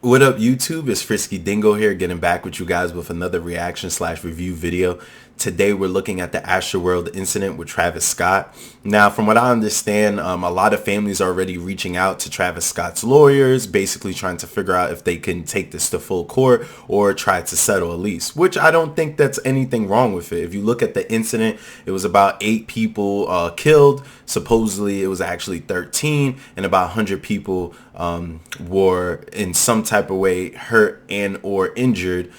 What up, YouTube? It's Frisky Dingo here, getting back with you guys with another reaction/review video. Today we're looking at the Astroworld incident with Travis Scott. Now, from what I understand, a lot of families are already reaching out to Travis Scott's lawyers, basically trying to figure out if they can take this to full court or try to settle a lease, which I don't think that's anything wrong with it. If you look at the incident, it was about 8 people killed. Supposedly, it was actually 13, and about 100 people were in some type of way hurt and or injured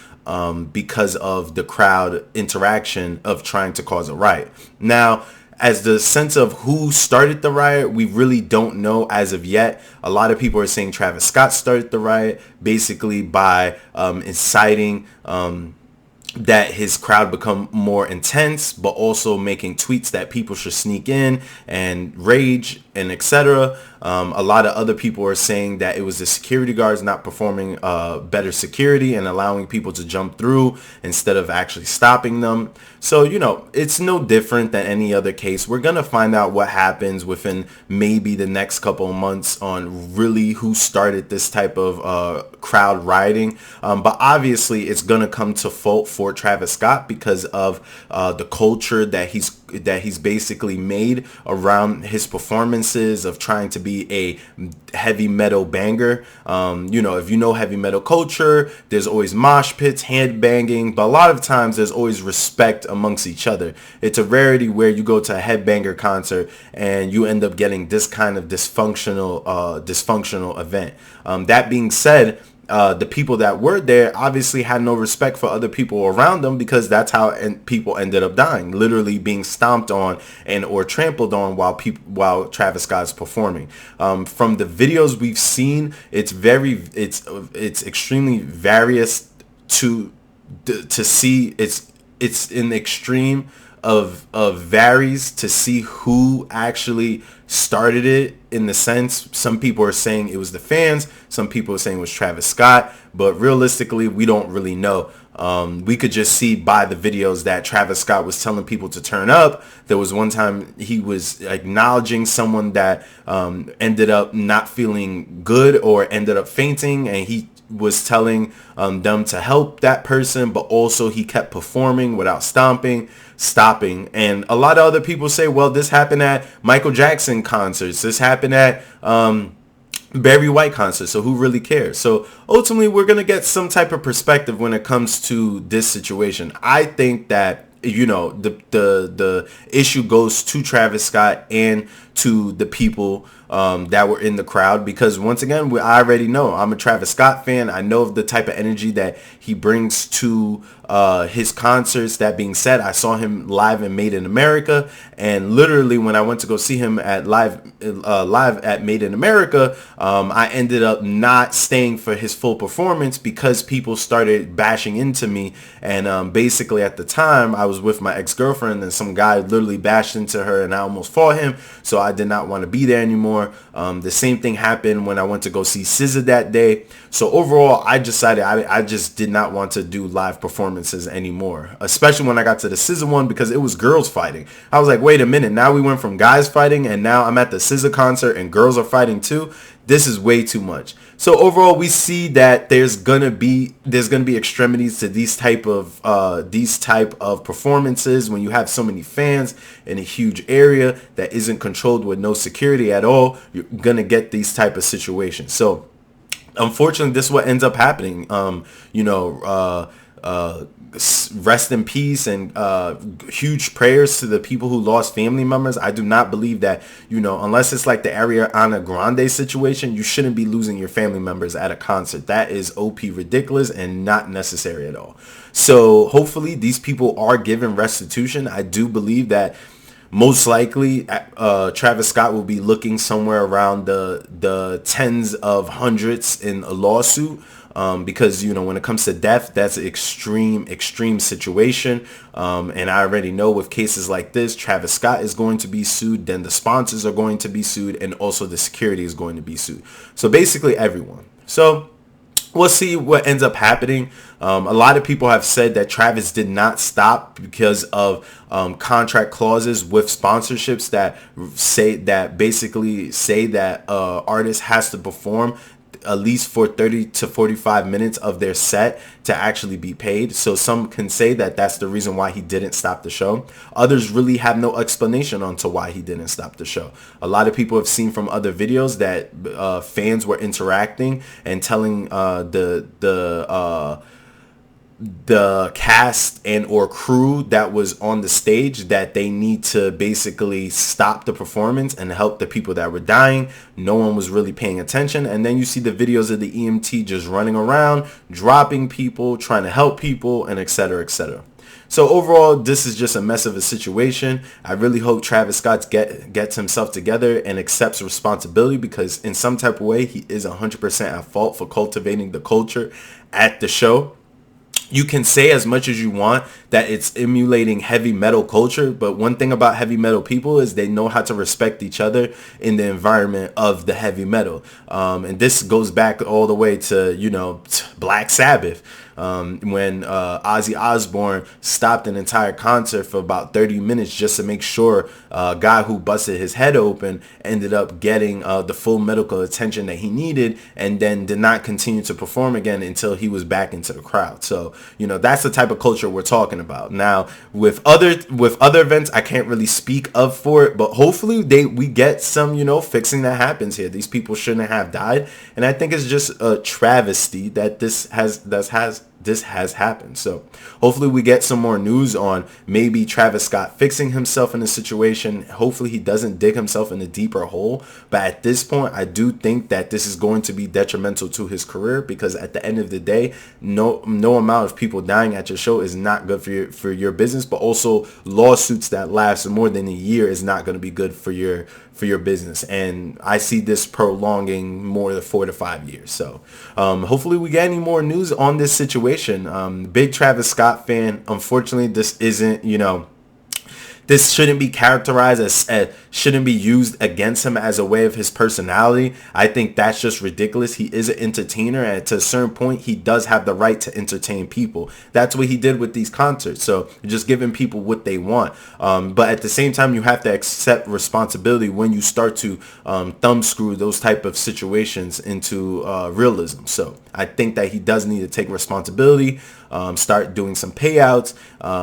because of the crowd interaction of trying to cause a riot. Now, as the sense of who started the riot, we really don't know as of yet. A lot of people are saying Travis Scott started the riot basically by inciting that his crowd become more intense, but also making tweets that people should sneak in and rage and etc. A lot of other people are saying that it was the security guards not performing better security and allowing people to jump through instead of actually stopping them. So, it's no different than any other case. We're going to find out what happens within maybe the next couple of months on really who started this type of crowd rioting. But obviously, it's going to come to fault for Travis Scott because of the culture that he's basically made around his performances of trying to be a heavy metal banger. If you know heavy metal culture, there's always mosh pits, hand banging, but a lot of times there's always respect amongst each other. It's a rarity where you go to a headbanger concert and you end up getting this kind of dysfunctional event. That being said, the people that were there obviously had no respect for other people around them because that's how people ended up dying, literally being stomped on and or trampled on while Travis Scott's performing. From the videos we've seen, it's extremely various to see. It's in extreme of varies to see who actually started it. In the sense, some people are saying it was the fans, some people are saying it was Travis Scott, but realistically we don't really know. We could just see by the videos that Travis Scott was telling people to turn up. There was one time he was acknowledging someone that ended up not feeling good or ended up fainting, and he was telling them to help that person, but also he kept performing without stopping. And a lot of other people say, well, this happened at Michael Jackson concerts, this happened at Barry White concert, so who really cares? So ultimately, we're going to get some type of perspective when it comes to this situation. I think that the issue goes to Travis Scott and to the people that were in the crowd, because once again, I already know I'm a Travis Scott fan. I know of the type of energy that he brings to his concerts. That being said, I saw him live in Made in America, and literally when I went to go see him at live at Made in America, I ended up not staying for his full performance because people started bashing into me. And basically at the time I was with my ex-girlfriend, and some guy literally bashed into her and I almost fought him, so I did not want to be there anymore. The same thing happened when I went to go see SZA that day. So overall, I decided I just did not want to do live performances anymore, especially when I got to the SZA one, because it was girls fighting. I was like, wait a minute, now we went from guys fighting and now I'm at the SZA concert and girls are fighting too. This is way too much. So overall, we see that there's gonna be extremities to these type of performances when you have so many fans in a huge area that isn't controlled with no security at all. You're gonna get these type of situations. So unfortunately, this is what ends up happening. Rest in peace, and huge prayers to the people who lost family members. I do not believe that, unless it's like the Ariana Grande situation, you shouldn't be losing your family members at a concert. That is OP ridiculous and not necessary at all. So hopefully these people are given restitution. I do believe that most likely Travis Scott will be looking somewhere around the tens of hundreds in a lawsuit. Because when it comes to death, that's an extreme situation, and I already know with cases like this, Travis Scott is going to be sued, then the sponsors are going to be sued, and also the security is going to be sued. So basically everyone. So we'll see what ends up happening. A lot of people have said that Travis did not stop because of contract clauses with sponsorships that basically say that artist has to perform at least for 30 to 45 minutes of their set to actually be paid. So some can say that that's the reason why he didn't stop the show. Others really have no explanation onto why he didn't stop the show. A lot of people have seen from other videos that fans were interacting and telling the cast and or crew that was on the stage that they need to basically stop the performance and help the people that were dying. No one was really paying attention. And then you see the videos of the EMT just running around, dropping people, trying to help people, and etc., etc. So overall, this is just a mess of a situation. I really hope Travis Scott gets himself together and accepts responsibility, because in some type of way, he is 100% at fault for cultivating the culture at the show. You can say as much as you want that it's emulating heavy metal culture, but one thing about heavy metal people is they know how to respect each other in the environment of the heavy metal. And this goes back all the way to, Black Sabbath. When Ozzy Osbourne stopped an entire concert for about 30 minutes just to make sure a guy who busted his head open ended up getting the full medical attention that he needed, and then did not continue to perform again until he was back into the crowd. So, that's the type of culture we're talking about. Now, with other events, I can't really speak of for it, but hopefully we get some, fixing that happens here. These people shouldn't have died, and I think it's just a travesty that this has happened. So hopefully we get some more news on maybe Travis Scott fixing himself in the situation. Hopefully he doesn't dig himself in a deeper hole. But at this point, I do think that this is going to be detrimental to his career, because at the end of the day, no amount of people dying at your show is not good for your business. But also lawsuits that last more than a year is not going to be good for your business. And I see this prolonging more than 4 to 5 years. So hopefully we get any more news on this situation. Big Travis Scott fan. Unfortunately, this isn't, this shouldn't be characterized as shouldn't be used against him as a way of his personality. I think that's just ridiculous. He is an entertainer, and to a certain point, he does have the right to entertain people. That's what he did with these concerts. So just giving people what they want. But at the same time, you have to accept responsibility when you start to thumbscrew those type of situations into realism. So I think that he does need to take responsibility, start doing some payouts,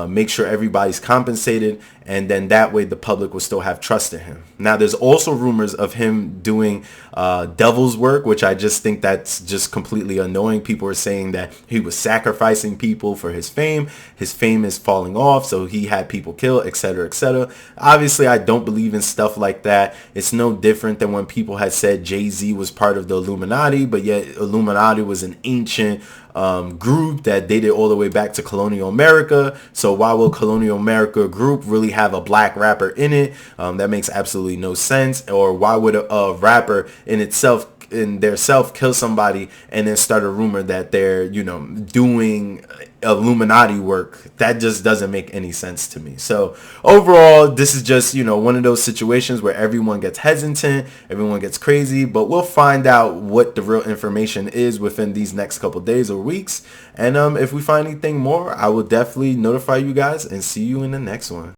make sure everybody's compensated, and then that way the public will still have trust in him. Now, there's also rumors of him doing devil's work, which I just think that's just completely annoying. People are saying that he was sacrificing people for his fame. His fame is falling off, so he had people killed, etc., etc. Obviously, I don't believe in stuff like that. It's no different than when people had said Jay-Z was part of the Illuminati, but yet Illuminati was an ancient group that dated all the way back to colonial America. So why will colonial America group really have a black rapper in it? That makes absolutely no sense. Or why would a rapper in their self kill somebody and then start a rumor that they're doing Illuminati work? That just doesn't make any sense to me. So overall, this is just one of those situations where everyone gets hesitant, everyone gets crazy, but we'll find out what the real information is within these next couple days or weeks. And if we find anything more, I will definitely notify you guys, and see you in the next one.